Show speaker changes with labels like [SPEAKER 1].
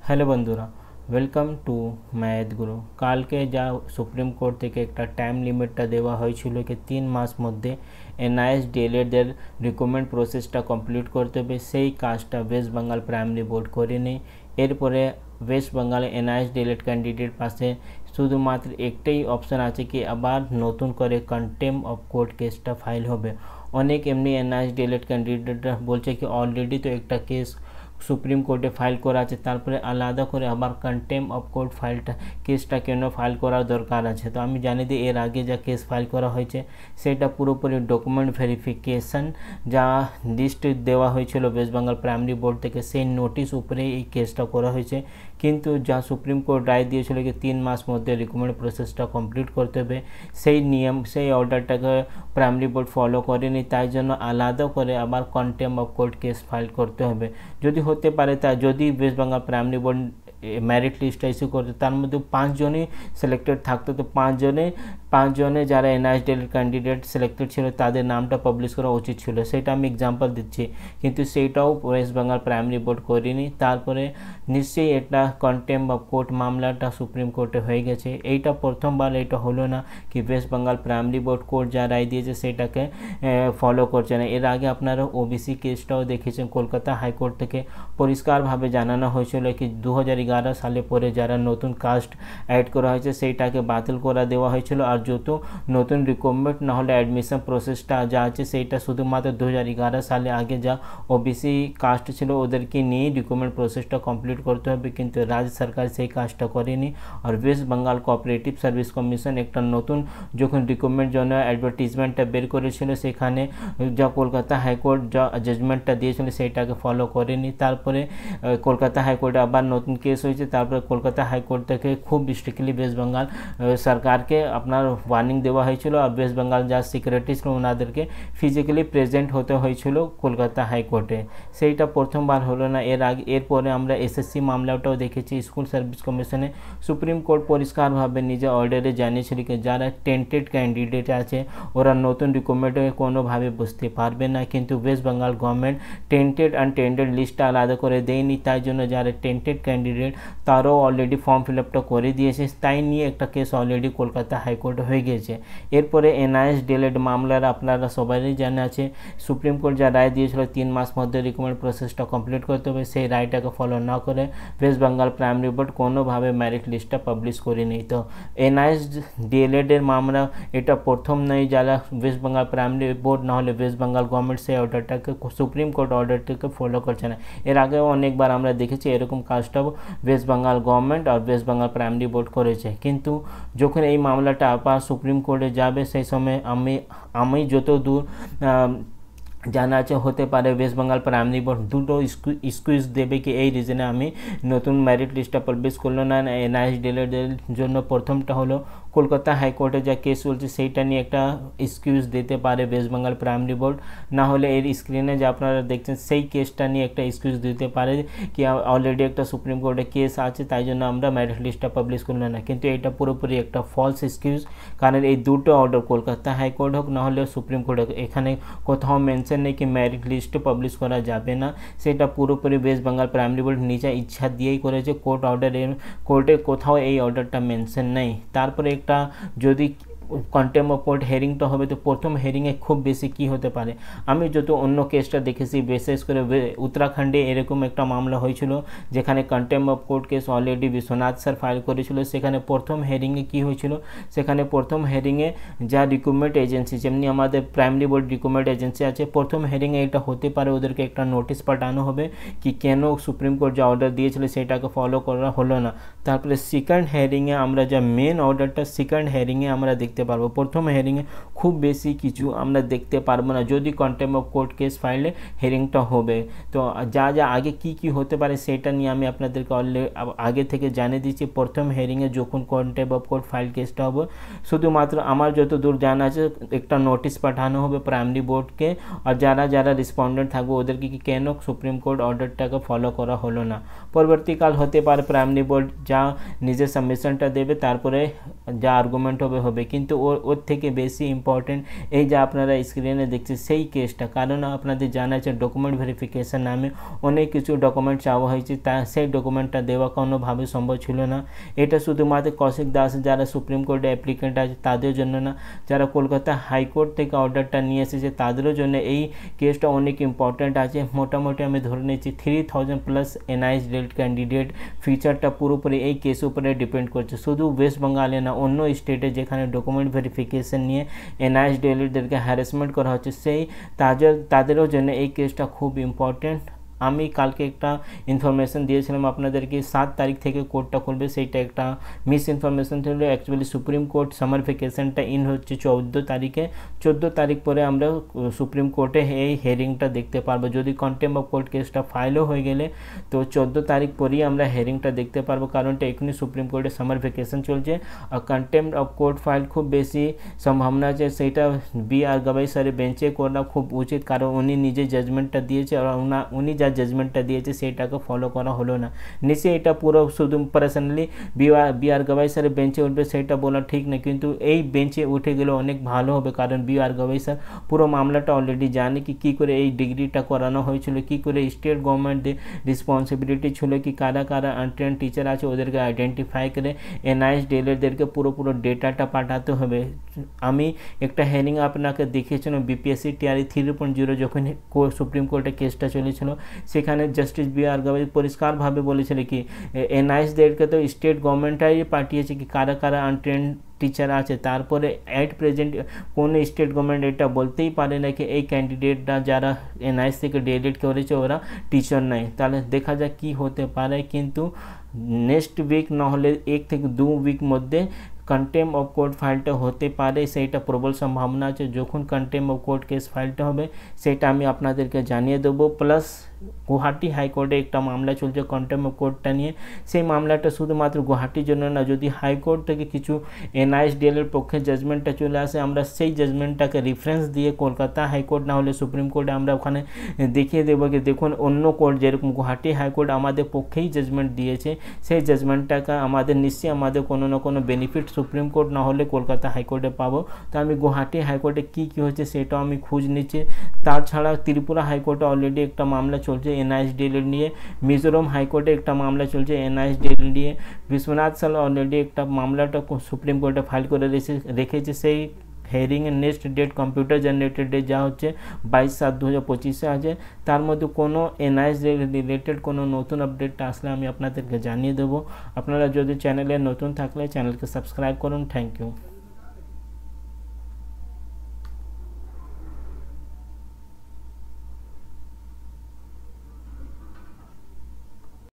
[SPEAKER 1] Hello বন্ধুরা, welcome to math গুরু। কালকে যা সুপ্রিম কোর্ট থেকে একটা টাইম লিমিটটা দেওয়া হয়েছিল কি 3 মাস মধ্যে এনআইএস ডিএলএডদের রিক্রুটমেন্ট প্রসেসটা কমপ্লিট করতে হবে, সেই কাজটা ওয়েস্ট বেঙ্গল প্রাইমারি বোর্ড করেনি। এরপরে ওয়েস্ট বেঙ্গলে এনআইএস ডিএলএড ক্যান্ডিডেট পাশে শুধুমাত্র একটাই অপশান আছে কি আবার নতুন করে কন্টেম্প অফ কোর্ট কেসটা ফাইল হবে। অনেক এমনি এনআইএস ডিএলএড ক্যান্ডিডেটরা বলছে কি অলরেডি তো একটা কেস সুপ্রিম কোর্টে ফাইল করা আছে, তারপরে আলাদা করে আবার কন্টেম্প অফ কোর্ট ফাইলটা কেসটা কেন ফাইল করার দরকার আছে। তো আমি জানি যে এর আগে যা কেস ফাইল করা হয়েছে সেটা পুরোপুরি ডকুমেন্ট ভেরিফিকেশন যা লিস্ট দেওয়া হয়েছিল ওয়েস্ট বেঙ্গল প্রাইমারি বোর্ড থেকে সেই নোটিশ উপরে এই কেসটা করা হয়েছে। কিন্তু যা সুপ্রিম কোর্ট রায় দিয়েছিল কি 3 মাস মধ্যে রিক্রুটমেন্ট প্রসেসটা কমপ্লিট করতে হবে, সেই নিয়ম সেই অর্ডারটাকে প্রাইমারি বোর্ড ফলো করেনি, তাই জন্য আলাদা করে আবার contempt of court case file করতে হবে। যদি হতে পারে তা যদি West Bengal primary board merit লিস্টটা ইস্যু করতে তার মধ্যে 5 জনই সিলেক্টেড থাকতো, তো 5 জনে যারা এনআইএস ডিএলএড ক্যান্ডিডেট সিলেক্টেড ছিল তাদের নামটা পাবলিশ করা উচিত ছিল, সেটা আমি এক্সাম্পল দিচ্ছি। কিন্তু সেইটাও ওয়েস্ট বেঙ্গল প্রাইমারি বোর্ড করেনি। তারপরে নিশ্চয়ই এটা কন্টেম্প অফ কোর্ট মামলাটা সুপ্রিম কোর্টে হয়ে গেছে। এইটা প্রথমবার এটা হলো না কি West Bengal primary board court যা রায় দিয়েছে সেটাকে ফলো করছে না। এর আগে আপনারা ওবিসি কেসটাও দেখেছেন, কলকাতা হাইকোর্ট থেকে পরিষ্কারভাবে জানানো হয়েছিল কি 2011 সালে পরে যারা নতুন কাস্ট অ্যাড করা হয়েছে সেইটাকে বাতিল করা দেওয়া হয়েছিল, আর যত নতুন রিক্রুটমেন্ট না হলে অ্যাডমিশন প্রসেসটা যা আছে সেইটা শুধুমাত্র 2011 সালে আগে যা ওবিসি কাস্ট ছিল ওদেরকে নিয়ে রিক্রুটমেন্ট প্রসেসটা কমপ্লিট করতে হবে। কিন্তু রাজ্য সরকার সেই কাজটা করেনি। আর West Bengal cooperative service commission একটা নতুন যখন রিক্রুটমেন্ট জন্য অ্যাডভার্টিজমেন্টটা বের করেছিল সেখানে যা কলকাতা হাইকোর্ট যা জাজমেন্টটা দিয়েছিল সেইটাকে ফলো করেনি। তারপরে কলকাতা হাইকোর্টে আবার নতুন কেস হয়েছে, তারপরে কলকাতা হাইকোর্ট থেকে খুব স্ট্রিক্টলি ওয়েস্ট বেঙ্গল সরকারকে আপনার ওয়ার্নিং দেওয়া হয়েছিল, আর ওয়েস্ট বেঙ্গল যা সিকিউরিটি ছিল ওনাদেরকে ফিজিক্যালি প্রেজেন্ট হতে হয়েছিল কলকাতা হাইকোর্টে। সেইটা প্রথমবার হলো না। এরপরে আমরা এসএসসি মামলাটাও দেখেছি স্কুল সার্ভিস কমিশনে। সুপ্রিম কোর্ট পরিষ্কারভাবে নিজে অর্ডারে জানিয়েছিল কি যারা টেন্টেড ক্যান্ডিডেট আছে ওরা নতুন রিক্রুটমেন্টে কোনোভাবে বুঝতে পারবে না, কিন্তু West Bengal government tainted untainted লিস্টটা আলাদা করে দেয়নি, তাই জন্য যারা টেন্টেড ক্যান্ডিডেট তারাও অলরেডি ফর্ম ফিল আপটা করে দিয়েছে। তাই নিয়ে একটা কেস অলরেডি কলকাতা হাইকোর্ট হয়ে গিয়েছে। এরপরে এনআইএস ডিএলএড মামলার আপনারা সবারই জানা আছে সুপ্রিম কোর্ট যা রায় দিয়েছিল 3 মাস মধ্যে রিক্রুটমেন্ট প্রসেসটা কমপ্লিট করতে হবে, সেই রায়টাকে ফলো না করে ওয়েস্ট বেঙ্গল প্রাইমারি বোর্ড কোনোভাবে মেরিট লিস্টটা পাবলিশ করেনি। তো এনআইএস ডিএলএডের মামলা এটা প্রথম নয় যারা ওয়েস্ট বেঙ্গল প্রাইমারি বোর্ড না হলে ওয়েস্ট বেঙ্গল গভর্নমেন্ট সেই অর্ডারটাকে সুপ্রিম কোর্ট অর্ডারটাকে ফলো করছে না। এর আগেও অনেকবার আমরা দেখেছি এরকম কাজটাও ওয়েস্ট বেঙ্গল গভর্নমেন্ট আর ওয়েস্ট বেঙ্গল প্রাইমারি বোর্ড করেছে। কিন্তু যখন এই মামলাটা আবার সুপ্রিম কোর্টে যাবে সেই সময় আমি যত দূর জানা আছে হতে পারে ওয়েস্ট বেঙ্গল প্রাইমারি বোর্ড দুটো এক্সকিউজ দেবে কি এই রিজনে আমি নতুন মেরিট লিস্টটা পাবলিশ করলো না এনআইএস ডিএলএডের জন্য। প্রথমটা হলো কলকাতা হাইকোর্টে যা কেস চলছে সেইটা নিয়ে একটা এক্সকিউজ দিতে পারে ওয়েস্ট বেঙ্গল প্রাইমারি বোর্ড, না হলে এর স্ক্রিনে যে আপনারা দেখছেন সেই কেসটা নিয়ে একটা এক্সকিউজ দিতে পারে কি অলরেডি একটা সুপ্রিম কোর্টে কেস আছে তাই জন্য আমরা মেরিট লিস্টটা পাবলিশ করলো না। কিন্তু এটা পুরোপুরি একটা ফলস এক্সকিউজ, কারণ এই দুটো অর্ডার কলকাতা হাইকোর্ট হোক না হলে সুপ্রিম কোর্ট হোক এখানে কোথাও মেনশন নেই কি মেরিট লিস্ট পাবলিশ করা যাবে না। সেটা পুরোপুরি ওয়েস্ট বেঙ্গল প্রাইমারি বোর্ড নিজে ইচ্ছা দিয়েই করেছে, কোর্টে কোথাও এই অর্ডারটা মেনশন নেই। তারপরে একটা যদি কন্টেম্প অফ কোর্ট হেয়ারিংটা হবে তো প্রথম হেয়ারিংয়ে খুব বেশি কি হতে পারে, আমি যত অন্য কেসটা দেখেছি বিশেষ করে উত্তরাখণ্ডে এরকম একটা মামলা হয়েছিল যেখানে contempt of court case already Biswanath sir file করেছিল। সেখানে প্রথম হেয়ারিংয়ে কি হয়েছিল, সেখানে প্রথম হেয়ারিংয়ে যা রিক্রুটমেন্ট এজেন্সি যেমনি আমাদের প্রাইমারি বোর্ড রিক্রুটমেন্ট এজেন্সি আছে, প্রথম হেয়ারিংয়ে এটা হতে পারে ওদেরকে একটা নোটিশ পাঠানো হবে কি কেন সুপ্রিম কোর্ট যা অর্ডার দিয়েছিল সেটাকে ফলো করা হলো না। তারপরে সেকেন্ড হেয়ারিংয়ে আমরা যা মেন অর্ডারটা সেকেন্ড হেয়ারিংয়ে আমরা দেখতে পারবো, প্রথম হেয়ারিংয়ে খুব বেশি কিছু আমরা দেখতে পারবো না যদি কন্টেম্প অফ কোর্ট কেস ফাইলে হেয়ারিংটা হবে। তো যা যা আগে কি হতে পারে সেটা নিয়ে আমি আপনাদেরকে আগে থেকে জানিয়ে দিচ্ছি। প্রথম হেয়ারিংয়ে যখন কন্টেম্প অফ কোর্ট ফাইল কেসটা হবে শুধুমাত্র আমার যত দূর জানা আছে একটা নোটিশ পাঠানো হবে প্রাইমারি বোর্ডকে, আর যারা রেসপন্ডেন্ট থাকবে ওদেরকে কি কেন সুপ্রিম কোর্ট অর্ডারটাকে ফলো করা হলো না। পরবর্তীকাল হতে পারে প্রাইমারি বোর্ড যা নিজের সাবমিশনটা দেবে তারপরে যা আর্গুমেন্ট হবে। কিন্তু কিন্তু ওর থেকে বেশি ইম্পর্টেন্ট এই যে আপনারা স্ক্রিনে দেখছেন সেই কেসটা, কারণ আপনাদের জানা আছে ডকুমেন্ট ভেরিফিকেশন নামে অনেক কিছু ডকুমেন্ট চাওয়া হয়েছে, তা সেই ডকুমেন্টটা দেওয়া কোনোভাবে সম্ভব ছিল না। এটা শুধুমাত্র কৌশিক দাস যারা সুপ্রিম কোর্টে অ্যাপ্লিকেন্ট আছে তাদের জন্য না, যারা কলকাতা হাইকোর্ট থেকে অর্ডারটা নিয়ে এসেছে তাদেরও জন্য এই কেসটা অনেক ইম্পর্ট্যান্ট আছে। মোটামুটি আমি ধরে নিচ্ছি 3000+ NIS DELED ক্যান্ডিডেট ফিচারটা পুরোপুরি এই কেস উপরে ডিপেন্ড করছে। শুধু ওয়েস্ট বেঙ্গলে না, অন্য স্টেটে যেখানে ডকুমেন্ট ভেরিফিকেশন নিয়ে NIS DELEDদেরকে হ্যারাসমেন্ট করা হচ্ছে সেই তাদেরও জন্য এই কেসটা খুব ইম্পর্ট্যান্ট। আমি কালকে একটা ইনফরমেশন দিয়েছিলাম আপনাদেরকে 7 তারিখ থেকে কোর্টটা খুলবে, সেইটা একটা মিস ইনফরমেশন ছিল। অ্যাকচুয়ালি সুপ্রিম কোর্ট সামার ভ্যাকেশনটা ইন হচ্ছে 14 তারিখে। 14 তারিখ পরে আমরা সুপ্রিম কোর্টে এই হিয়ারিংটা দেখতে পারবো। যদি কন্টেম্প অফ কোর্ট কেসটা ফাইলও হয়ে গেলে তো 14 তারিখ পরেই আমরা হিয়ারিংটা দেখতে পারবো, কারণটা এখনই সুপ্রিম কোর্টে সামার ভ্যাকেশন চলছে। আর কন্টেম্প অফ কোর্ট ফাইল খুব বেশি সম্ভাবনা আছে সেইটা BR গবাই স্যারের বেঞ্চে করা খুব উচিত, কারণ উনি নিজে জাজমেন্টটা দিয়েছে আর উনি যা জাজমেন্টটা দিয়েছে সেটাকে ফলো করা হলো না। নিশ্চয়ই এটা পুরো শুধু পার্সোনালি BR গবাই স্যারের বেঞ্চে উঠবে সেটা বলা ঠিক না, কিন্তু এই বেঞ্চে উঠে গেলে অনেক ভালো হবে, কারণ BR গবাই স্যার পুরো মামলাটা অলরেডি জানে কি কী করে এই ডিগ্রিটা করানো হয়েছিল, কি করে স্টেট গভর্নমেন্টের রেসপন্সিবিলিটি ছিল কি কারা কারা আনট্রেন টিচার আছে ওদেরকে আইডেন্টিফাই করে NIS DELEDদেরকে পুরো ডেটাটা পাঠাতে হবে। আমি একটা হিয়ারিং আপনাকে দেখিয়েছিলাম BPSC TRE 3.0 যখন সুপ্রিম কোর্টে কেসটা চলেছিল, সেখানে জাস্টিস BR গবাই পরিষ্কারভাবে বলেছিল কি NIS DELEDকে তো স্টেট গভর্নমেন্টটাই পাঠিয়েছে কি কারা কারা আনট্রেন টিচার আছে, তারপরে অ্যাট প্রেজেন্ট কোন স্টেট গভর্নমেন্ট এটা বলতেই পারে না কি এই ক্যান্ডিডেটরা যারা NIS থেকে DELED করেছে ওরা টিচার নাই। তাহলে দেখা যাক কি হতে পারে, কিন্তু নেক্সট উইক না হলে 1 থেকে 2 উইক মধ্যে কন্টেম্প অফ কোর্ট ফাইলটা হতে পারে, সেইটা প্রবল সম্ভাবনা আছে। যখন কন্টেম্প অফ কোর্ট কেস ফাইলটা হবে সেটা আমি আপনাদেরকে জানিয়ে দেবো। প্লাস গুয়াহাটি হাইকোর্টে একটা মামলা চলছে কন্টেম্প অফ কোর্টটা নিয়ে, সেই মামলাটা শুধুমাত্র গুয়াহাটির জন্য না, যদি হাইকোর্ট থেকে কিছু NIS DELED পক্ষে জাজমেন্টটা চলে আসে আমরা সেই জাজমেন্টটাকে রেফারেন্স দিয়ে কলকাতা হাইকোর্ট না হলে সুপ্রিম কোর্টে আমরা ওখানে দেখিয়ে দেবো কি দেখুন অন্য কোর্ট যেরকম গুয়াহাটি হাইকোর্ট আমাদের পক্ষেই জাজমেন্ট দিয়েছে, সেই জাজমেন্টটাকে আমাদের নিশ্চয়ই আমাদের কোনো না কোনো বেনিফিট সুপ্রিম কোর্ট না হলে কলকাতা হাইকোর্টে পাবো। তো আমি গুয়াহাটি হাইকোর্টে কী হচ্ছে সেটাও আমি খোঁজ নিচ্ছি। তাছাড়া ত্রিপুরা হাইকোর্টে অলরেডি একটা মামলা চলছে NIS DELED নিয়ে, মিজোরাম হাইকোর্টে একটা মামলা চলছে NIS DELED নিয়ে, বিশ্বনাথ সাল অলরেডি একটা মামলাটা সুপ্রিম কোর্টে ফাইল করে রেখেছে। সেই হিয়ারিংয়ের next date computer generated date যা হচ্ছে 22/7/2025 আছে। তার মধ্যে কোনো NIS রিলেটেড কোনো নতুন আপডেট আসলে আমি আপনাদেরকে জানিয়ে দেবো। আপনারা যদি চ্যানেলে নতুন থাকলে চ্যানেলকে সাবস্ক্রাইব করুন। Thank you.